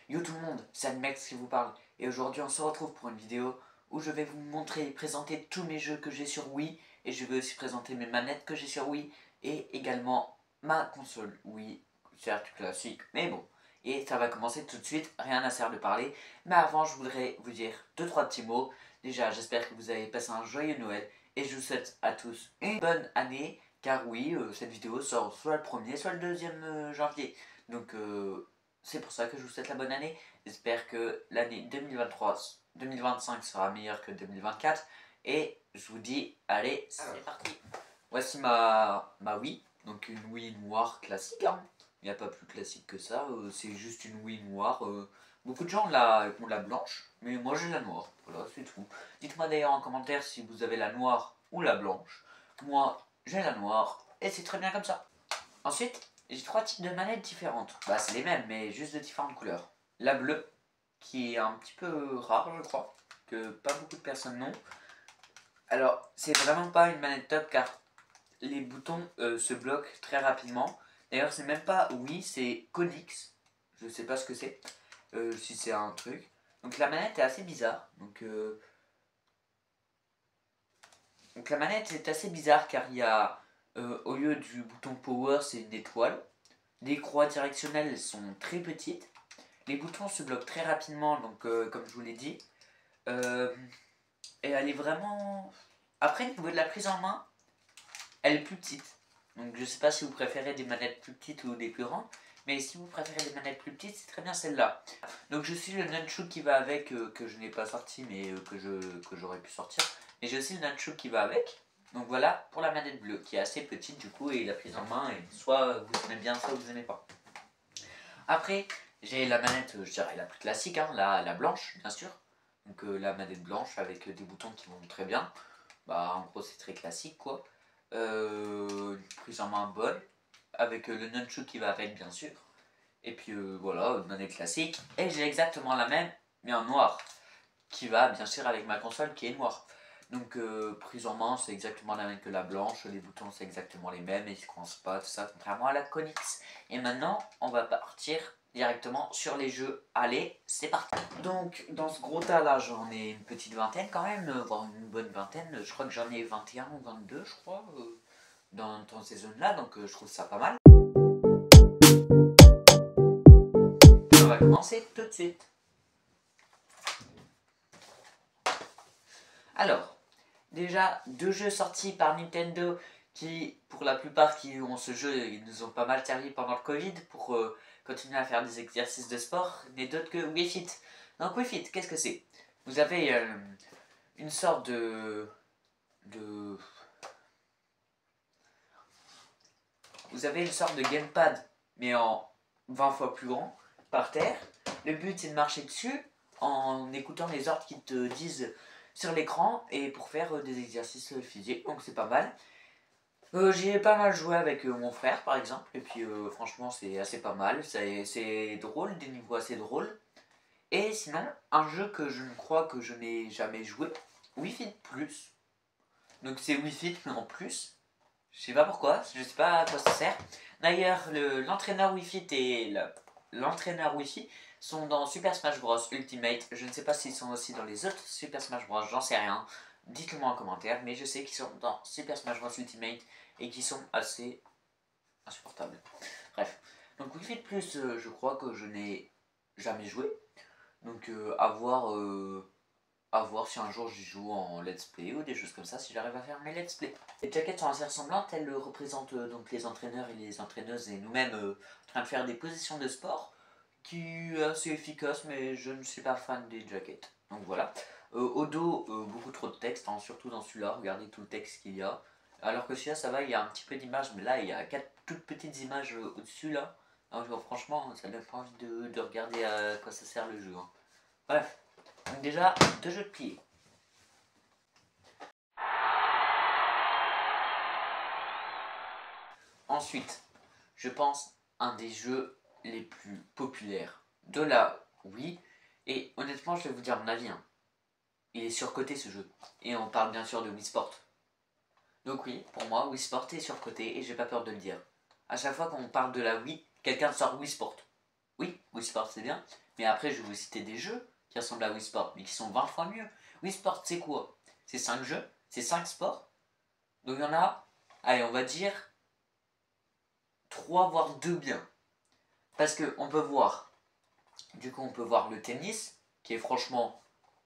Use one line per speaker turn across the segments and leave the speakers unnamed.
Yo tout le monde, c'est Admex qui vous parle et aujourd'hui on se retrouve pour une vidéo où je vais vous montrer et présenter tous mes jeux que j'ai sur Wii et je vais aussi présenter mes manettes que j'ai sur Wii et également ma console Wii, certes classique mais bon. Et ça va commencer tout de suite, rien à faire de parler, mais avant je voudrais vous dire 2-3 petits mots. Déjà j'espère que vous avez passé un joyeux Noël et je vous souhaite à tous une bonne année car oui, cette vidéo sort soit le 1er soit le 2e janvier. Donc c'est pour ça que je vous souhaite la bonne année. J'espère que l'année 2023-2025 sera meilleure que 2024. Et je vous dis, allez, c'est parti. Voici ma Wii. Donc une Wii noire classique. Hein. Il n'y a pas plus classique que ça. C'est juste une Wii noire. Beaucoup de gens ont la blanche. Mais moi j'ai la noire. Voilà, c'est tout. Dites-moi d'ailleurs en commentaire si vous avez la noire ou la blanche. Moi, j'ai la noire. Et c'est très bien comme ça. Ensuite, j'ai 3 types de manettes différentes. Bah, c'est les mêmes, mais juste de différentes couleurs. La bleue, qui est un petit peu rare, je crois, que pas beaucoup de personnes n'ont. Alors, c'est vraiment pas une manette top car les boutons se bloquent très rapidement. D'ailleurs, c'est même pas Wii, c'est Konix. Je sais pas ce que c'est, si c'est un truc. Donc la manette est assez bizarre. Donc la manette est assez bizarre car il y a, au lieu du bouton power, c'est une étoile. Les croix directionnelles elles sont très petites. Les boutons se bloquent très rapidement, donc comme je vous l'ai dit. Et elle est vraiment... Après, au niveau de la prise en main, elle est plus petite. Donc je sais pas si vous préférez des manettes plus petites ou des plus grandes. Mais si vous préférez des manettes plus petites, c'est très bien celle-là. Donc je suis le nunchuk qui va avec, que je n'ai pas sorti, mais que j'aurais pu sortir. Et j'ai aussi le nunchuk qui va avec. Donc voilà pour la manette bleue, qui est assez petite du coup, et la prise en main, et soit vous aimez bien, soit vous aimez pas. Après, j'ai la manette, je dirais la plus classique, hein, la blanche, bien sûr. Donc la manette blanche avec des boutons qui vont très bien. Bah en gros c'est très classique quoi. Une prise en main bonne, avec le nunchuk qui va avec bien sûr. Et puis voilà, une manette classique. Et j'ai exactement la même, mais en noir, qui va bien sûr avec ma console qui est noire. Donc prise en main c'est exactement la même que la blanche, les boutons c'est exactement les mêmes et ils ne coincent pas, tout ça, contrairement à la Konix. Et maintenant on va partir directement sur les jeux. Allez, c'est parti. Donc dans ce gros tas là j'en ai une petite vingtaine quand même, voire une bonne vingtaine, je crois que j'en ai 21 ou 22 je crois, dans ces zones là, donc je trouve ça pas mal. Et on va commencer tout de suite. Alors, déjà, 2 jeux sortis par Nintendo qui, pour la plupart qui ont ce jeu, ils nous ont pas mal servi pendant le Covid pour continuer à faire des exercices de sport, n'est d'autre que Wii Fit. Donc Wii Fit, qu'est-ce que c'est? Vous avez une sorte de... Vous avez une sorte de gamepad, mais en 20 fois plus grand, par terre. Le but c'est de marcher dessus en écoutant les ordres qui te disent sur l'écran et pour faire des exercices physiques, donc c'est pas mal. J'y ai pas mal joué avec mon frère par exemple, et puis franchement c'est assez pas mal, c'est drôle, des niveaux assez drôles. Et sinon, un jeu que je ne crois que je n'ai jamais joué, Wii Fit Plus. Donc c'est Wii Fit mais en plus, je sais pas pourquoi, je sais pas à quoi ça sert. D'ailleurs, l'entraîneur Wii Fit et l'entraîneur Wii Fit sont dans Super Smash Bros Ultimate. Je ne sais pas s'ils sont aussi dans les autres Super Smash Bros, j'en sais rien. Dites-le moi en commentaire, mais je sais qu'ils sont dans Super Smash Bros Ultimate et qu'ils sont assez insupportables. Bref, donc Wii Fit Plus, je crois que je n'ai jamais joué. Donc à voir si un jour j'y joue en let's play ou des choses comme ça, si j'arrive à faire mes let's play. Les jaquettes sont assez ressemblantes, elles représentent donc les entraîneurs et les entraîneuses et nous-mêmes en train de faire des positions de sport, qui est assez efficace, mais je ne suis pas fan des jaquettes. Donc voilà. Au dos, beaucoup trop de texte, hein, surtout dans celui-là, regardez tout le texte qu'il y a. Alors que celui-là ça va, il y a un petit peu d'images, mais là il y a 4 toutes petites images au-dessus là. Alors, franchement, ça donne pas envie de regarder à quoi ça sert le jeu. Hein. Bref, donc déjà, 2 jeux de pliés. Ensuite, je pense un des jeux les plus populaires de la Wii. Et honnêtement, je vais vous dire mon avis. Hein. Il est surcoté ce jeu. Et on parle bien sûr de Wii Sport. Donc oui, pour moi, Wii Sport est surcoté et j'ai pas peur de le dire. À chaque fois qu'on parle de la Wii, quelqu'un sort Wii Sport. Oui, Wii Sport c'est bien, Mais après, je vais vous citer des jeux qui ressemblent à Wii Sport, mais qui sont 20 fois mieux. Wii Sport, c'est quoi? C'est 5 jeux, c'est 5 sports. Donc il y en a, allez, on va dire 3 voire 2 bien. Parce que on peut voir, du coup, on peut voir le tennis, qui est franchement,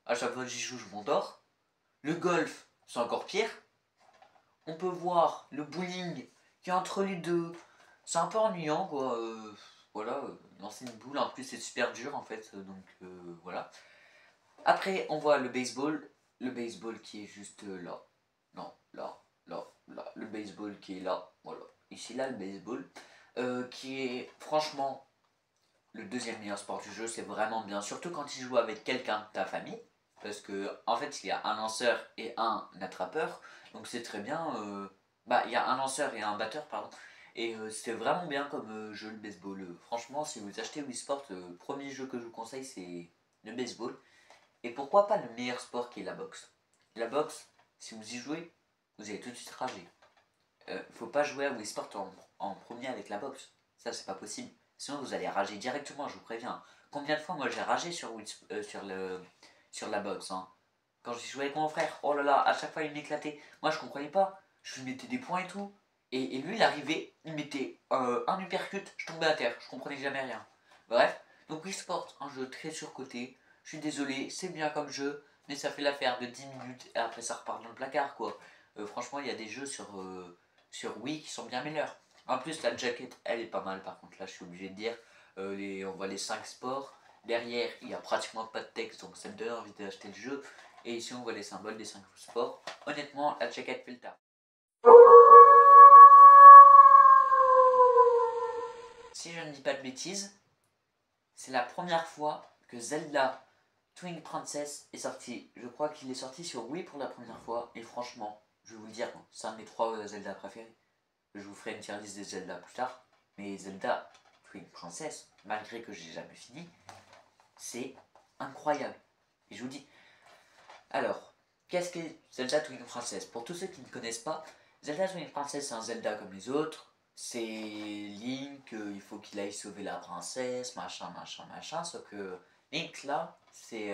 à chaque fois que j'y joue, je m'endors. Le golf, c'est encore pire. On peut voir le bowling, qui est entre les deux. C'est un peu ennuyant, quoi. Voilà, lancer une boule, en plus c'est super dur en fait, donc voilà. Après, on voit le baseball qui est juste là. Non, là, là, là. Le baseball qui est là, voilà. Ici, là, le baseball. Qui est franchement le deuxième meilleur sport du jeu, c'est vraiment bien. Surtout quand tu joues avec quelqu'un de ta famille. Parce que, en fait, il y a un lanceur et un attrapeur. Donc c'est très bien. Bah, il y a un lanceur et un batteur, pardon. Et c'est vraiment bien comme jeu le baseball. Franchement, si vous achetez Wii Sport, le premier jeu que je vous conseille, c'est le baseball. Et pourquoi pas le meilleur sport qui est la boxe. La boxe, si vous y jouez, vous allez tout de suite rager. Faut pas jouer à Wii Sport en premier avec la boxe. Ça, c'est pas possible. Sinon, vous allez rager directement, je vous préviens. Combien de fois, moi, j'ai ragé sur la boxe, hein. Quand j'ai joué avec mon frère, oh là là, à chaque fois, il m'éclatait. Moi, je comprenais pas. Je lui mettais des points et tout. Et lui, il arrivait, il mettait un uppercut, je tombais à terre. Je comprenais jamais rien. Bref, donc Wii Sport, un jeu très surcoté. Je suis désolé, c'est bien comme jeu, mais ça fait l'affaire de 10 minutes et après ça repart dans le placard, quoi. Franchement, il y a des jeux sur Wii qui sont bien meilleurs. En plus, la jaquette, elle est pas mal, par contre, là, je suis obligé de dire. On voit les 5 sports. Derrière, il n'y a pratiquement pas de texte, donc ça me donne envie d'acheter le jeu. Et ici, on voit les symboles des 5 sports. Honnêtement, la jaquette fait le taf. Si je ne dis pas de bêtises, c'est la première fois que Zelda Twin Princess est sorti. Je crois qu'il est sorti sur Wii pour la première fois. Et franchement, je vais vous le dire, c'est un de mes 3 Zelda préférés. Je vous ferai une tier list des Zelda plus tard. Mais Zelda Twin Princess, malgré que j'ai jamais fini, c'est incroyable. Et je vous dis, alors, qu'est-ce que Zelda Twin Princess? Pour tous ceux qui ne connaissent pas, Zelda Twin Princess c'est un Zelda comme les autres. C'est Link, il faut qu'il aille sauver la princesse, machin, machin, machin. Sauf que Link là, c'est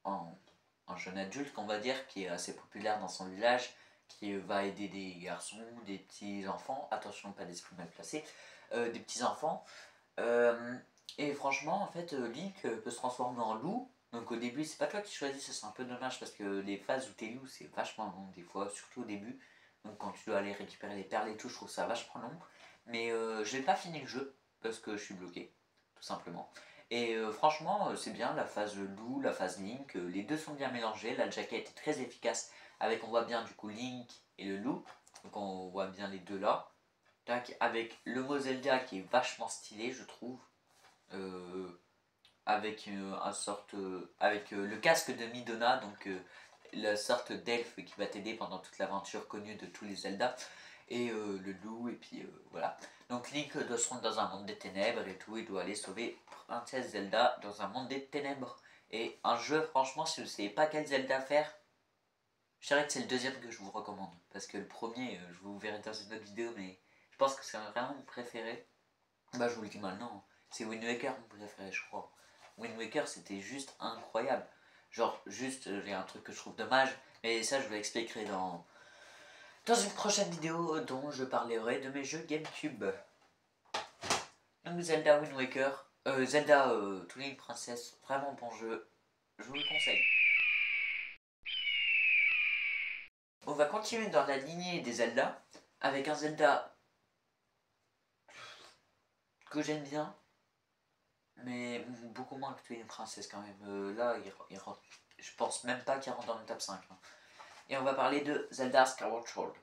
un jeune adulte qu'on va dire qui est assez populaire dans son village, qui va aider des garçons, des petits enfants, attention pas d'esprit mal placé, des petits enfants. Et franchement, en fait, Link peut se transformer en loup. Donc au début, c'est pas toi qui choisis, ça c'est un peu dommage parce que les phases où t'es loup, c'est vachement long des fois, surtout au début. Donc quand tu dois aller récupérer les perles et tout, je trouve ça vachement long. Mais j'ai pas fini le jeu parce que je suis bloqué, tout simplement. Et franchement, c'est bien, la phase loup, la phase Link, les deux sont bien mélangés. La jaquette est très efficace avec, on voit bien du coup Link et le loup. Donc on voit bien les deux là. Tac, avec le mot Zelda qui est vachement stylé, je trouve. Avec le casque de Midona, donc la sorte d'elfe qui va t'aider pendant toute l'aventure connue de tous les Zelda, et le loup, et puis voilà. Donc Link doit se rendre dans un monde des ténèbres et tout, il doit aller sauver Princesse Zelda dans un monde des ténèbres. Et un jeu, franchement, si vous ne savez pas quel Zelda faire, je dirais que c'est le deuxième que je vous recommande. Parce que le premier, je vous verrai dans une autre vidéo, mais je pense que c'est vraiment mon préféré. Bah je vous le dis maintenant, c'est Wind Waker mon préféré je crois. Wind Waker c'était juste incroyable. Genre juste, j'ai un truc que je trouve dommage, mais ça je vous l'expliquerai dans une prochaine vidéo dont je parlerai de mes jeux GameCube. Donc Zelda Wind Waker, Zelda Twilight Princess, vraiment bon jeu, je vous le conseille. On va continuer dans la lignée des Zelda, avec un Zelda que j'aime bien, mais beaucoup moins que Twilight Princess quand même. Là, je pense même pas qu'il rentre dans le top 5. Hein. Et on va parler de Zelda Skyward Sword.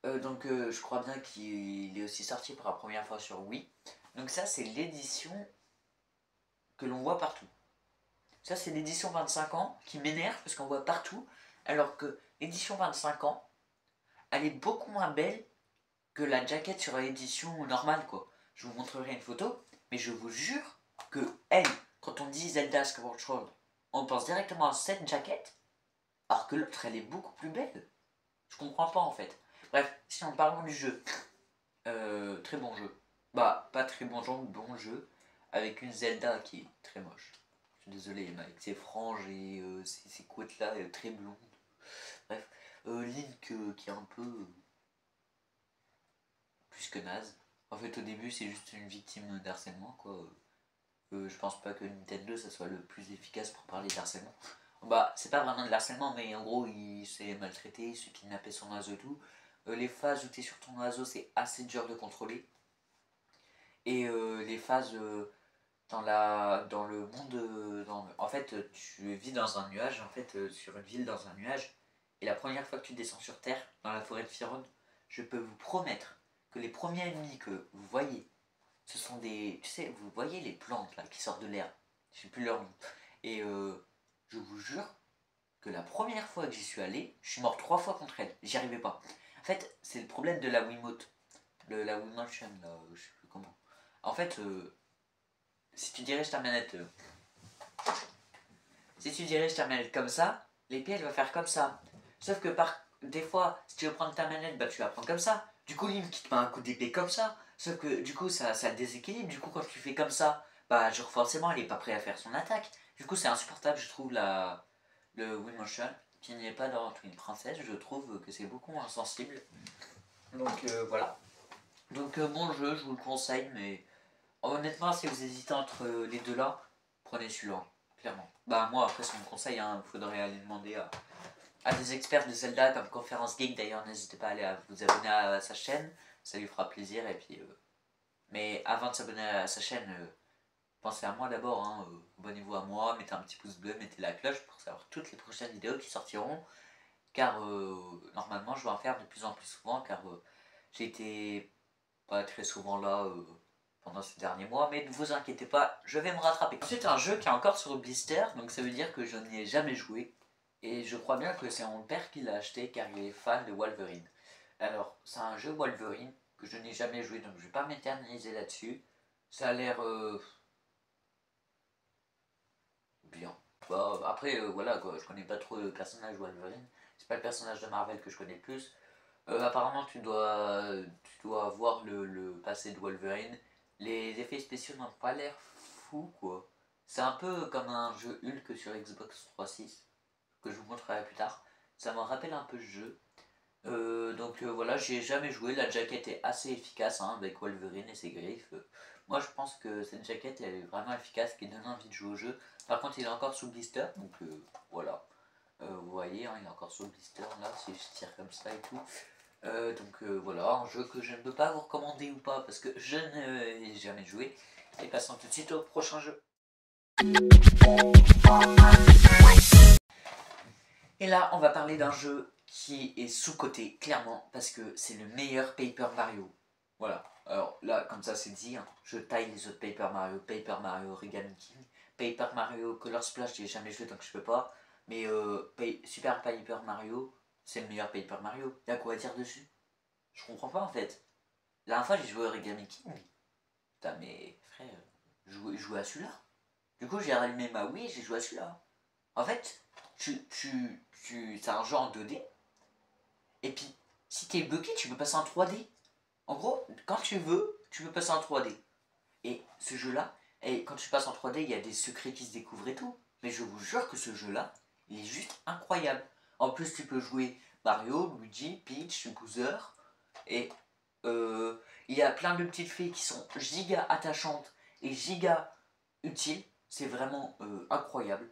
Je crois bien qu'il est aussi sorti pour la première fois sur Wii. Donc ça, c'est l'édition que l'on voit partout. Ça, c'est l'édition 25 ans qui m'énerve parce qu'on voit partout. Alors que l'édition 25 ans, elle est beaucoup moins belle que la jaquette sur l'édition normale, quoi. Je vous montrerai une photo, mais je vous jure que elle, quand on dit Zelda Skyward Sword, on pense directement à cette jaquette, alors que l'autre, elle est beaucoup plus belle. Je comprends pas en fait. Bref, si on parle du jeu, très bon jeu. Bah, pas très bon jeu, bon jeu. avec une Zelda qui est très moche. Je suis désolé, mais avec ses franges et ses couettes là, très blondes. Bref, Link qui est un peu plus que naze. En fait, au début, c'est juste une victime d'harcèlement, quoi. Je pense pas que Nintendo, ça soit le plus efficace pour parler d'harcèlement. Bah, c'est pas vraiment de l'harcèlement, mais en gros, il s'est maltraité, il se kidnappait son oiseau et tout. Les phases où tu es sur ton oiseau, c'est assez dur de contrôler. Et les phases dans le monde... en fait, tu vis dans un nuage, en fait, sur une ville dans un nuage. Et la première fois que tu descends sur Terre, dans la forêt de Firon, je peux vous promettre que les premiers ennemis que vous voyez, ce sont des... Tu sais, vous voyez les plantes là qui sortent de l'herbe. Je sais plus leur nom. Et je vous jure que la première fois que j'y suis allé, je suis mort 3 fois contre elle. J'y arrivais pas. En fait, c'est le problème de la Wiimote. La Wiimotion, là, je sais plus comment. En fait, si tu diriges ta manette... si tu diriges ta manette comme ça, l'épée elle va faire comme ça. Sauf que des fois, si tu veux prendre ta manette, bah tu vas prendre comme ça. Du coup, Link qui te met un coup d'épée comme ça. Sauf que du coup, ça déséquilibre. Du coup, quand tu fais comme ça, bah genre forcément, il est pas prêt à faire son attaque. Du coup, c'est insupportable, je trouve, le Wiimotion. Qui n'y est pas dans Twin Princess, je trouve que c'est beaucoup moins sensible. Donc voilà. Donc bon jeu, je vous le conseille, mais honnêtement, si vous hésitez entre les deux là, prenez celui-là, clairement. Bah moi, après, c'est mon conseil, hein, faudrait aller demander à des experts de Zelda comme Conférence Geek. D'ailleurs, n'hésitez pas à aller vous abonner à sa chaîne, ça lui fera plaisir. Et puis, mais avant de s'abonner à sa chaîne, pensez à moi d'abord, hein, abonnez-vous à moi, mettez un petit pouce bleu, mettez la cloche pour savoir toutes les prochaines vidéos qui sortiront. Car normalement, je vais en faire de plus en plus souvent, car j'ai été pas très souvent là pendant ces derniers mois, mais ne vous inquiétez pas, je vais me rattraper. C'est un jeu qui est encore sur blister, donc ça veut dire que je n'y ai jamais joué, et je crois bien que c'est mon père qui l'a acheté car il est fan de Wolverine. Alors, c'est un jeu Wolverine que je n'ai jamais joué, donc je vais pas m'éterniser là-dessus. Ça a l'air bien. Bah, après, voilà quoi, je connais pas trop le personnage Wolverine, c'est pas le personnage de Marvel que je connais le plus. Apparemment, tu dois voir le passé de Wolverine. Les effets spéciaux n'ont pas l'air fou, quoi. C'est un peu comme un jeu Hulk sur Xbox 360, que je vous montrerai plus tard. Ça me rappelle un peu ce jeu. Donc voilà, j'y ai jamais joué. La jaquette est assez efficace hein, avec Wolverine et ses griffes. Moi, je pense que cette jaquette elle est vraiment efficace, qui donne envie de jouer au jeu. Par contre, il est encore sous blister, donc voilà. Vous voyez, hein, il est encore sous le blister là, si je tire comme ça et tout. Donc voilà, un jeu que je ne peux pas vous recommander ou pas parce que je n'ai jamais joué. Et passons tout de suite au prochain jeu. Et là, on va parler d'un jeu qui est sous-coté, clairement, parce que c'est le meilleur Paper Mario. Voilà, alors là, comme ça c'est dit, hein, je taille les autres Paper Mario Origami King, Paper Mario Color Splash, j'ai jamais joué donc je peux pas. Mais Super Paper Mario, c'est le meilleur Paper Mario. Y'a quoi à dire dessus? Je comprends pas en fait. La dernière fois j'ai joué à Origami King. Putain mais frère, je jouais à celui-là. Du coup j'ai rallumé ma Wii et j'ai joué à celui-là. En fait, c'est un jeu en 2D. Et puis, si t'es bloqué, tu peux passer en 3D. En gros, quand tu veux, tu peux passer en 3D. Et ce jeu-là, et quand tu passes en 3D, il y a des secrets qui se découvrent et tout. Mais je vous jure que ce jeu-là, il est juste incroyable. En plus, tu peux jouer Mario, Luigi, Peach, Bowser. Et il y a plein de petites filles qui sont giga attachantes et giga utiles. C'est vraiment incroyable.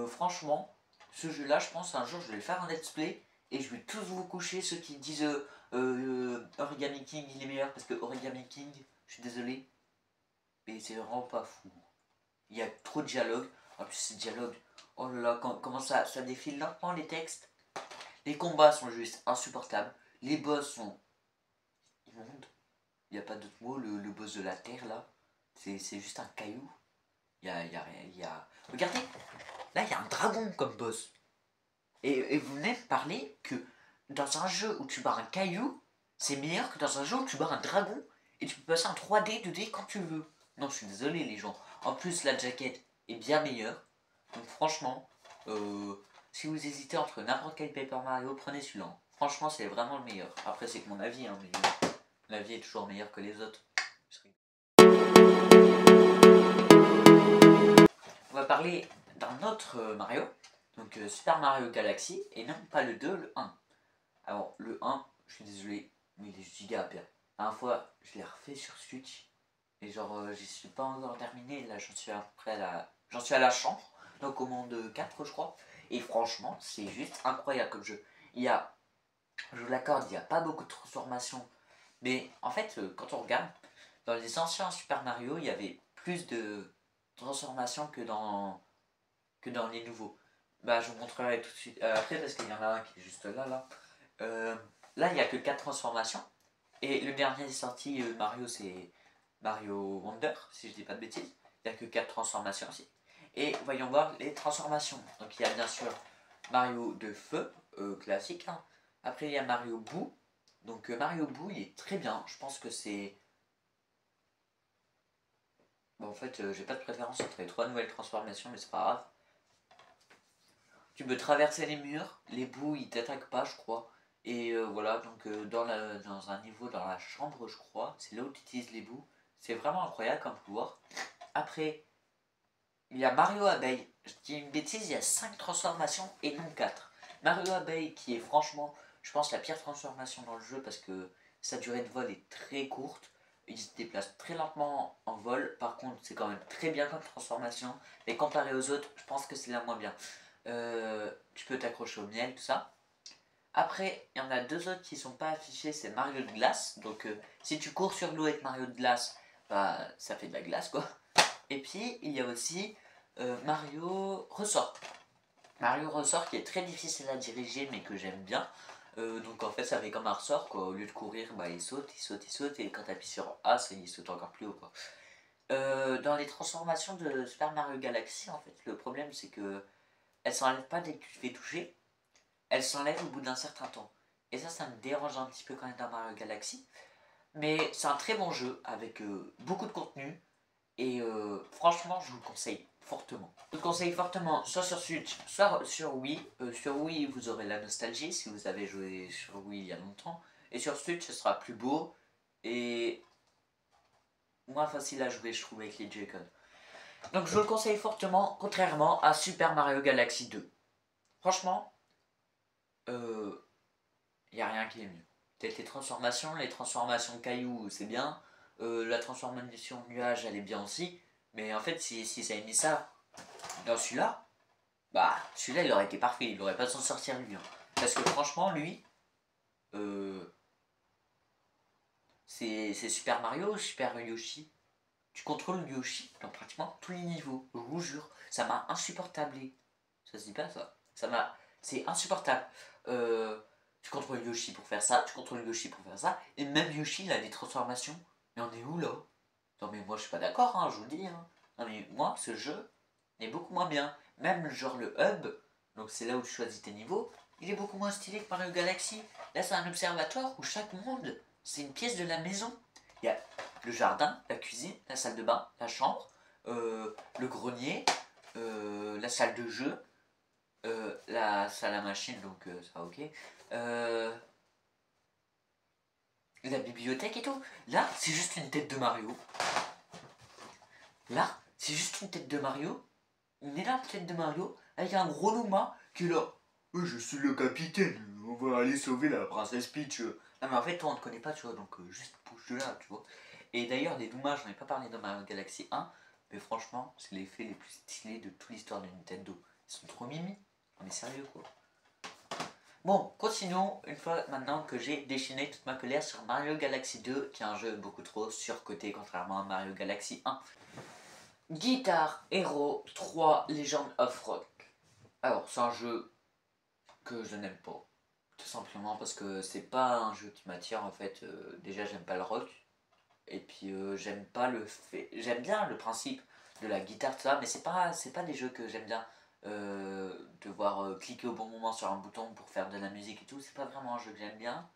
Franchement, ce jeu-là, je pense un jour je vais le faire en let's play. Et je vais tous vous coucher ceux qui disent Origami King il est meilleur parce que Origami King, je suis désolé, mais c'est vraiment pas fou. Il y a trop de dialogues. En plus, ces dialogues, oh là là, comment ça défile lentement les textes. Les combats sont juste insupportables. Les boss sont immondes. Il n'y a pas d'autre mot. Le boss de la terre là, c'est juste un caillou. Il y a rien. Regardez, là il y a un dragon comme boss. Et vous venez me parler que dans un jeu où tu bats un caillou, c'est meilleur que dans un jeu où tu bats un dragon et tu peux passer en 3D, 2D quand tu veux. Non, je suis désolé les gens. En plus, la jaquette est bien meilleure. Donc franchement, si vous hésitez entre n'importe quel Paper Mario, prenez celui-là. Franchement, c'est vraiment le meilleur. Après, c'est que mon avis, hein, mais l'avis est toujours meilleur que les autres. parler d'un autre Mario, donc Super Mario Galaxy, et non pas le 2, le 1. Alors le 1, je suis désolé, mais il est giga bien. La dernière fois, je l'ai refait sur Switch, et genre j'y suis pas encore terminé, là j'en suis après j'en suis à la chambre, donc au monde 4 je crois, et franchement c'est juste incroyable comme jeu. Il y a, je vous l'accorde, il n'y a pas beaucoup de transformations, mais en fait quand on regarde, dans les anciens Super Mario, il y avait plus de transformations que dans les nouveaux. Bah, je vous montrerai tout de suite après parce qu'il y en a un qui est juste là. Là, il n'y a que 4 transformations. Et le dernier sorti, Mario, c'est Mario Wonder, si je dis pas de bêtises. Il n'y a que 4 transformations aussi. Et voyons voir les transformations. Donc, il y a bien sûr Mario de feu, classique. Hein. Après, il y a Mario boue. Donc, Mario boue, il est très bien. Je pense que c'est. Bon, en fait, j'ai pas de préférence entre les 3 nouvelles transformations, mais c'est pas grave. Tu peux traverser les murs, les bouts ils t'attaquent pas, je crois. Et voilà, donc dans un niveau dans la chambre, je crois, c'est là où tu utilises les bouts. C'est vraiment incroyable comme pouvoir. Après, il y a Mario Abeille. Je dis une bêtise, il y a 5 transformations et non 4. Mario Abeille qui est franchement, je pense, la pire transformation dans le jeu parce que sa durée de vol est très courte. Il se déplace très lentement en vol. Par contre, c'est quand même très bien comme transformation. Mais comparé aux autres, je pense que c'est la moins bien. Tu peux t'accrocher au miel, tout ça. Après, il y en a 2 autres qui sont pas affichés, c'est Mario de glace. Donc, si tu cours sur l'eau avec Mario de glace, bah, ça fait de la glace, quoi. Et puis, il y a aussi Mario ressort. Mario ressort qui est très difficile à diriger, mais que j'aime bien. Donc, en fait, ça fait comme un ressort, quoi. Au lieu de courir, bah, il saute, il saute, il saute. Et quand tu appuies sur A, il saute encore plus haut, quoi. Dans les transformations de Super Mario Galaxy, en fait, le problème, c'est que elle s'enlève pas dès que tu te fais toucher, elle s'enlève au bout d'un certain temps. Et ça me dérange un petit peu quand même dans Mario Galaxy. Mais c'est un très bon jeu avec beaucoup de contenu. Et franchement, je vous le conseille fortement. Je vous le conseille fortement, soit sur Switch, soit sur Wii. Sur Wii, vous aurez la nostalgie si vous avez joué sur Wii il y a longtemps. Et sur Switch, ce sera plus beau et moins facile à jouer, je trouve, avec les Joy-Con. Donc je vous le conseille fortement, contrairement à Super Mario Galaxy 2. Franchement, il n'y a rien qui est mieux. Peut-être les transformations cailloux, c'est bien. La transformation nuage, elle est bien aussi. Mais en fait, si ça a mis ça dans celui-là, bah, celui-là, il aurait été parfait. Il n'aurait pas s'en sortir lui. Hein. Parce que franchement, lui, c'est Super Mario, Super Yoshi. Tu contrôles Yoshi dans pratiquement tous les niveaux. Je vous jure, ça m'a insupportable. Ça se dit pas ça. C'est insupportable. Tu contrôles Yoshi pour faire ça, tu contrôles Yoshi pour faire ça. Et même Yoshi, il a des transformations. Mais on est où là? Non mais moi je suis pas d'accord, hein, je vous le dis. Hein. Non mais moi, ce jeu est beaucoup moins bien. Même genre le hub, donc c'est là où tu choisis tes niveaux, il est beaucoup moins stylé que Mario Galaxy. Là c'est un observatoire où chaque monde, c'est une pièce de la maison. Il y a le jardin, la cuisine, la salle de bain, la chambre, le grenier, la salle de jeu, la salle à machine, donc ça ok. La bibliothèque et tout. Là, c'est juste une tête de Mario. Là, c'est juste une tête de Mario. Une énorme tête de Mario avec un gros Luma qui est là. Je suis le capitaine, on va aller sauver la princesse Peach. Non mais en fait, toi on ne te connaît pas, tu vois, donc juste bouge de là, tu vois. Et d'ailleurs, les Luma, j'en ai pas parlé dans Mario Galaxy 1, mais franchement, c'est les faits les plus stylés de toute l'histoire de Nintendo. Ils sont trop mimi. On est sérieux, quoi. Bon, continuons une fois maintenant que j'ai déchaîné toute ma colère sur Mario Galaxy 2, qui est un jeu beaucoup trop surcoté contrairement à Mario Galaxy 1. Guitar Hero 3 Legend of Rock. Alors, c'est un jeu que je n'aime pas. Tout simplement parce que c'est pas un jeu qui m'attire en fait. Déjà, j'aime pas le rock. Et puis, j'aime pas le fait. J'aime bien le principe de la guitare, tout ça, mais c'est pas des jeux que j'aime bien. Devoir cliquer au bon moment sur un bouton pour faire de la musique et tout, c'est pas vraiment un jeu que j'aime bien.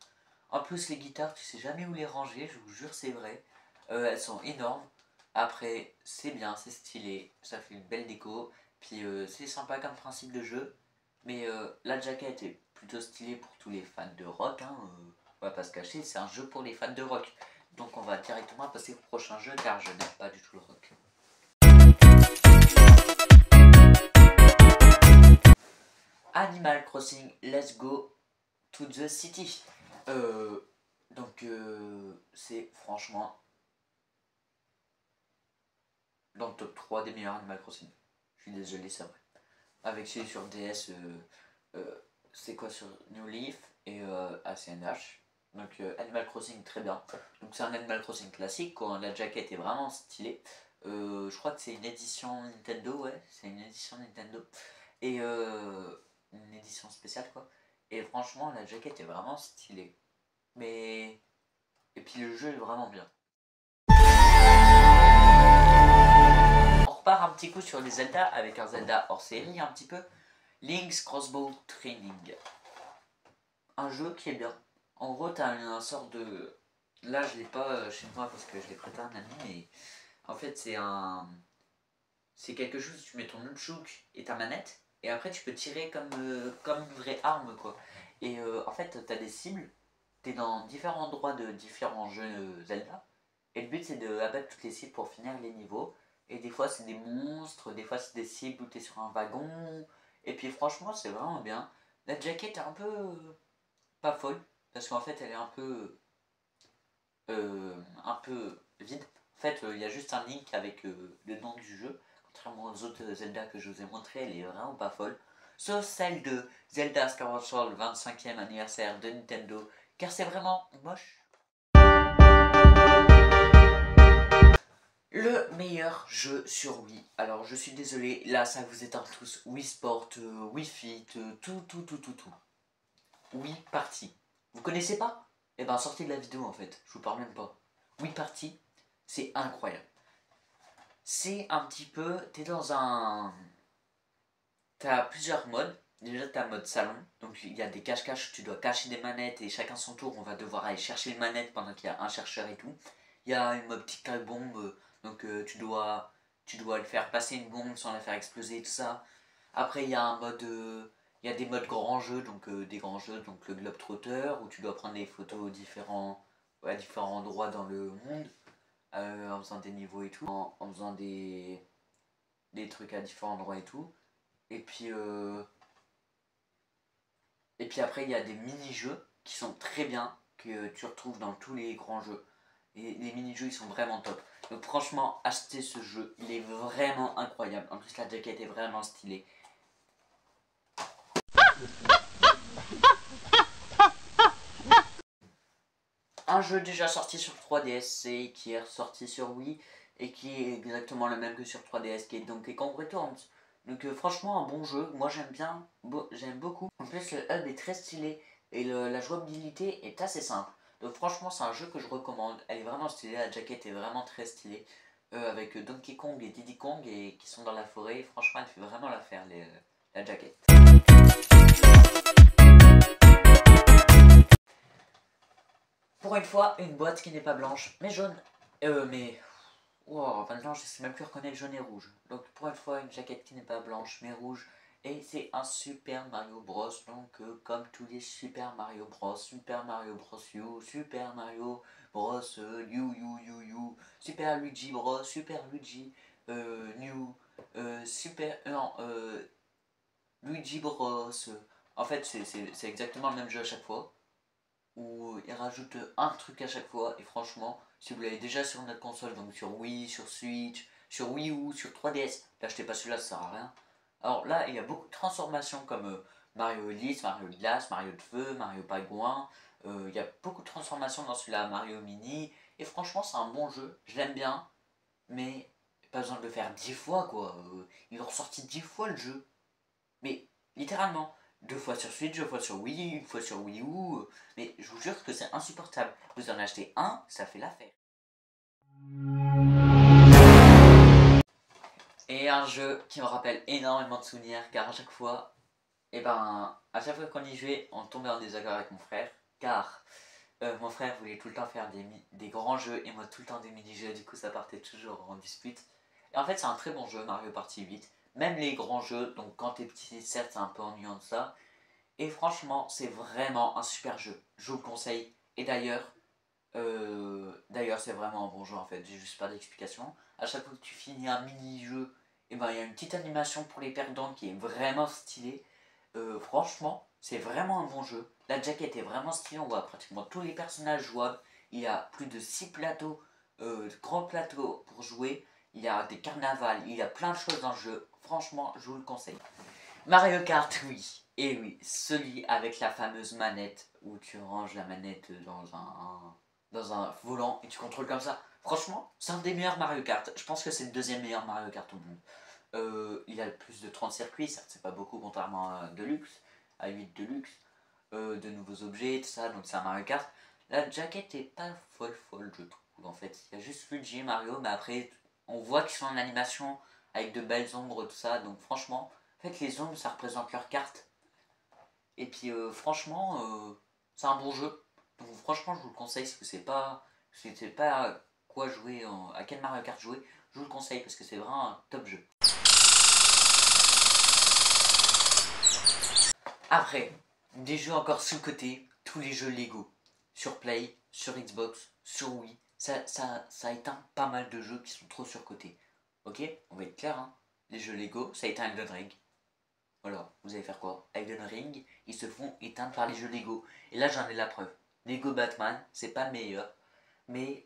En plus, les guitares, tu sais jamais où les ranger, je vous jure, c'est vrai. Elles sont énormes. Après, c'est bien, c'est stylé, ça fait une belle déco. Puis c'est sympa comme principe de jeu. Mais la jaquette est plutôt stylée pour tous les fans de rock. Hein, on va pas se cacher, c'est un jeu pour les fans de rock. Donc on va directement passer au prochain jeu car je n'aime pas du tout le rock. Animal Crossing Let's Go to the City. C'est franchement dans le top 3 des meilleurs Animal Crossing. Je suis désolé, c'est vrai. Avec celui sur DS, c'est quoi sur New Leaf et ACNH. Donc Animal Crossing très bien. Donc c'est un Animal Crossing classique, quoi. La jaquette est vraiment stylée. Je crois que c'est une édition Nintendo, ouais, c'est une édition Nintendo. Et une édition spéciale, quoi. Et franchement, la jaquette est vraiment stylée. Mais... Et puis le jeu est vraiment bien. On repart un petit coup sur les Zelda, avec un Zelda hors série un petit peu. Link's Crossbow Training. Un jeu qui est bien. En gros, t'as un sort de... Là, je l'ai pas chez moi parce que je l'ai prêté à un ami, mais... En fait, c'est quelque chose, tu mets ton nunchuk et ta manette, et après tu peux tirer comme une vraie arme, quoi. Et en fait, t'as des cibles, t'es dans différents endroits de différents jeux Zelda, et le but c'est de abattre toutes les cibles pour finir les niveaux. Et des fois c'est des monstres, des fois c'est des cibles où t'es sur un wagon, et puis franchement c'est vraiment bien. La jaquette est un peu pas folle, parce qu'en fait elle est un peu vide. En fait, il y a juste un link avec le nom du jeu. Contrairement aux autres Zelda que je vous ai montré, elle est vraiment pas folle. Sauf celle de Zelda Skyward Sword 25e anniversaire de Nintendo, car c'est vraiment moche. Le meilleur jeu sur Wii. Alors je suis désolé, là ça vous éteint tous. Wii Sport, Wii Fit, tout. Wii Party. Vous connaissez pas? Eh ben sortez de la vidéo en fait, je vous parle même pas. Wii Party, c'est incroyable. C'est un petit peu, t'es dans un... T'as plusieurs modes. Déjà t'as mode salon, donc il y a des cache-cache, tu dois cacher des manettes et chacun son tour, on va devoir aller chercher les manettes pendant qu'il y a un chercheur et tout. Il y a une mode tic-tac bombe, donc tu dois le faire passer une bombe sans la faire exploser, tout ça. Après il y a un mode... il y a des modes grands jeux, donc des grands jeux, donc le Globetrotter, où tu dois prendre des photos à différents endroits dans le monde, en faisant des niveaux et tout, en faisant des trucs à différents endroits et tout. Et puis après, il y a des mini-jeux qui sont très bien, que tu retrouves dans tous les grands jeux. Et les mini-jeux, ils sont vraiment top. Donc franchement, achetez ce jeu, il est vraiment incroyable. En plus, la jaquette est vraiment stylée. Un jeu déjà sorti sur 3DS et qui est ressorti sur Wii et qui est exactement le même que sur 3DS, qui est Donkey Kong Returns. Donc franchement un bon jeu, moi j'aime bien, j'aime beaucoup. En plus le hub est très stylé et la jouabilité est assez simple. Donc franchement c'est un jeu que je recommande, elle est vraiment stylée, la jaquette est vraiment très stylée. Avec Donkey Kong et Diddy Kong et qui sont dans la forêt, franchement elle fait vraiment l'affaire la jaquette. Pour une fois, une boîte qui n'est pas blanche, mais jaune. Wow, maintenant je sais même plus reconnaître jaune et rouge. Donc pour une fois, une jaquette qui n'est pas blanche, mais rouge. Et c'est un Super Mario Bros. Donc comme tous les Super Mario Bros. Super Mario Bros. U, Super Mario Bros. Super Luigi Bros. Super Luigi New, Luigi Bros. En fait, c'est exactement le même jeu à chaque fois, où il rajoute un truc à chaque fois. Et franchement, si vous l'avez déjà sur notre console, donc sur Wii, sur Switch, sur Wii U, sur 3DS, l'achetez pas celui-là, ça sert à rien. Alors là, il y a beaucoup de transformations comme Mario Lys, Mario Glace, Mario de Feu, Mario Pagouin. Il y a beaucoup de transformations dans celui-là, Mario Mini. Et franchement, c'est un bon jeu, je l'aime bien, mais pas besoin de le faire 10 fois quoi. Ils ont ressorti 10 fois le jeu. Mais littéralement, 2 fois sur Switch, 2 fois sur Wii, une fois sur Wii U. Mais je vous jure que c'est insupportable. Vous en achetez un, ça fait l'affaire. Et un jeu qui me rappelle énormément de souvenirs, car à chaque fois qu'on y jouait, on tombait en désaccord avec mon frère, car mon frère voulait tout le temps faire des grands jeux et moi tout le temps des mini-jeux, du coup ça partait toujours en dispute. Et en fait c'est un très bon jeu, Mario Party 8, même les grands jeux, donc quand t'es petit, certes c'est un peu ennuyant de ça, et franchement c'est vraiment un super jeu, je vous le conseille. Et d'ailleurs c'est vraiment un bon jeu en fait, j'ai juste pas d'explication. À chaque fois que tu finis un mini-jeu, et ben il y a une petite animation pour les perdants qui est vraiment stylée. Franchement, c'est vraiment un bon jeu. La jaquette est vraiment stylée, on voit pratiquement tous les personnages jouables. Il y a plus de 6 plateaux, grands plateaux pour jouer. Il y a des carnavals, il y a plein de choses dans le jeu. Franchement, je vous le conseille. Mario Kart, oui. Et oui, celui avec la fameuse manette où tu ranges la manette dans un volant et tu contrôles comme ça. Franchement, c'est un des meilleurs Mario Kart. Je pense que c'est le deuxième meilleur Mario Kart au monde. Il y a plus de 30 circuits, certes c'est pas beaucoup contrairement à Deluxe, à 8 Deluxe, de nouveaux objets, tout ça, donc c'est un Mario Kart. La jaquette est pas folle je trouve en fait. Il y a juste Luigi et Mario, mais après on voit qu'ils sont en animation avec de belles ombres, tout ça, donc franchement, en fait les ombres ça représente leur carte. Et puis franchement, c'est un bon jeu. Donc franchement je vous le conseille si vous savez pas quoi jouer, à quel Mario Kart jouer, je vous le conseille parce que c'est vraiment un top jeu. Après, des jeux encore sous-cotés, tous les jeux Lego. Sur Play, sur Xbox, sur Wii. Ça éteint pas mal de jeux qui sont trop surcotés. Ok, on va être clair, hein. Les jeux Lego, ça éteint Elden Ring. Voilà, vous allez faire quoi? Elden Ring, ils se font éteindre par les jeux Lego. Et là, j'en ai la preuve. Lego Batman, c'est pas le meilleur, mais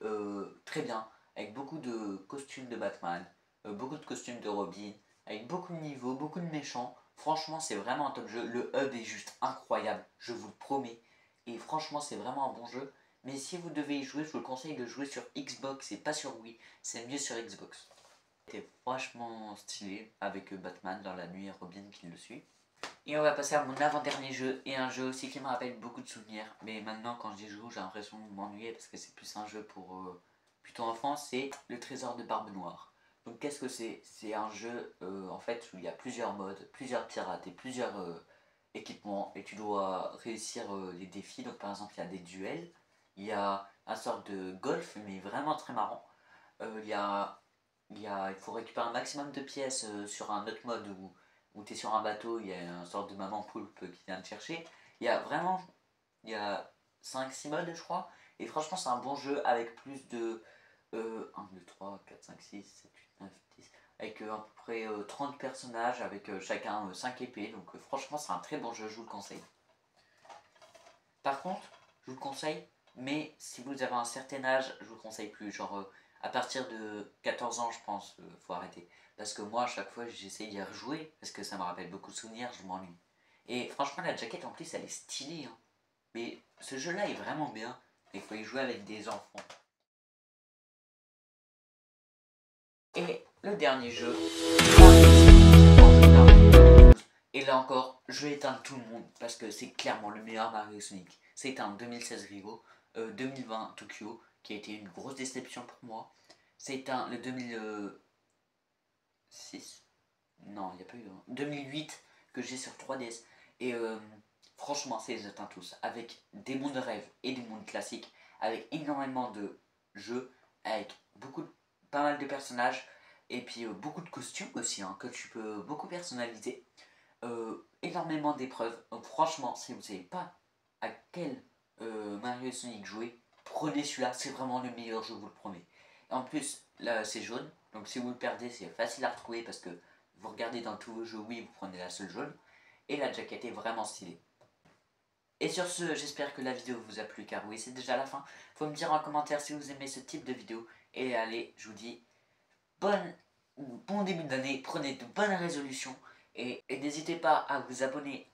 très bien. Avec beaucoup de costumes de Batman, beaucoup de costumes de Robin, avec beaucoup de niveaux, beaucoup de méchants. Franchement, c'est vraiment un top jeu. Le hub est juste incroyable, je vous le promets. Et franchement, c'est vraiment un bon jeu. Mais si vous devez y jouer, je vous le conseille de jouer sur Xbox et pas sur Wii. C'est mieux sur Xbox. C'était franchement stylé avec Batman dans la nuit et Robin qui le suit. Et on va passer à mon avant-dernier jeu, et un jeu aussi qui me rappelle beaucoup de souvenirs. Mais maintenant quand j'y joue, j'ai l'impression de m'ennuyer parce que c'est plus un jeu pour plutôt enfant, c'est le trésor de Barbe Noire. Donc qu'est-ce que c'est? C'est un jeu en fait où il y a plusieurs modes, plusieurs pirates et plusieurs équipements. Et tu dois réussir les défis. Donc par exemple il y a des duels, il y a un sort de golf mais vraiment très marrant. Il faut récupérer un maximum de pièces sur un autre mode où tu es sur un bateau, il y a une sorte de maman poulpe qui vient te chercher. Il y a vraiment, il y a 5-6 modes je crois. Et franchement c'est un bon jeu avec plus de 1, 2, 3, 4, 5, 6, 7, 8, 9, 10. Avec à peu près 30 personnages, avec chacun 5 épées. Donc franchement c'est un très bon jeu, je vous le conseille. Par contre, je vous le conseille, mais si vous avez un certain âge, je vous le conseille plus. Genre à partir de 14 ans, je pense, faut arrêter. Parce que moi, à chaque fois, j'essaie d'y rejouer, parce que ça me rappelle beaucoup de souvenirs, je m'ennuie. Et franchement, la jaquette en plus, elle est stylée, hein. Mais ce jeu-là est vraiment bien. Il faut y jouer avec des enfants. Et le dernier jeu. Et là encore, je vais éteindre tout le monde parce que c'est clairement le meilleur Mario Sonic. C'est un 2016 Rio, 2020 Tokyo, qui a été une grosse déception pour moi. C'est un le 2006, non, il n'y a pas eu 2008 que j'ai sur 3DS. Et franchement, c'est les éteint tous. Avec des mondes de rêve et des mondes classiques, avec énormément de jeux, avec pas mal de personnages, et puis beaucoup de costumes aussi, hein, que tu peux beaucoup personnaliser. Énormément d'épreuves. Donc franchement, si vous ne savez pas à quel Mario et Sonic jouer, prenez celui-là, c'est vraiment le meilleur, je vous le promets. Et en plus, là c'est jaune, donc si vous le perdez, c'est facile à retrouver parce que vous regardez dans tous vos jeux, oui, vous prenez la seule jaune. Et la jaquette est vraiment stylée. Et sur ce, j'espère que la vidéo vous a plu, car oui, c'est déjà la fin. Faut me dire en commentaire si vous aimez ce type de vidéo. Et allez, je vous dis bon début d'année, prenez de bonnes résolutions. Et n'hésitez pas à vous abonner,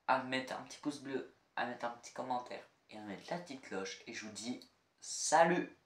à mettre un petit pouce bleu, à mettre un petit commentaire et à mettre la petite cloche. Et je vous dis salut!